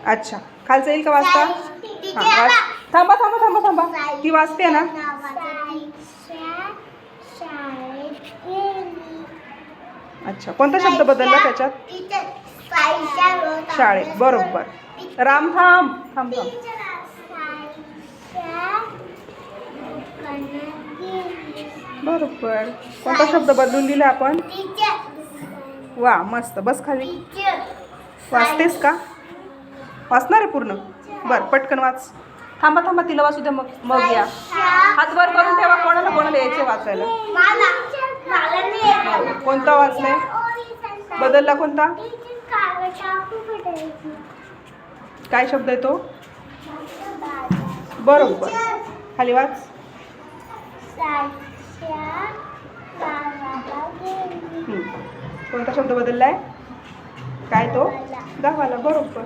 अच्छा, खालचं येईल का वाचता? हां वाच. थांबा थांबा थांबा थांबा, ती वाचते ना. अच्छा, कोणता शब्द बदलला त्याच्यात? शाळेत, बरोबर. राम थांब थांब थांब. बरोबर. कोणता शब्द बदलून दिला आपण? वा, मस्त. बस खाली. वाचतेस का? वाचणार आहे पूर्ण? बरं, पटकन वाच. थांबा थांबा, तिला वाचू द्या, मग मग या. हात वर करून ठेवा. कोणाला कोणाला यायचे वाचायला? कोणता वाचलाय? बदलला कोणता? काय शब्द आहे तो? बरोबर. खाली वाच. कोणता शब्द बदललाय? काय तो? गावाला, बरोबर.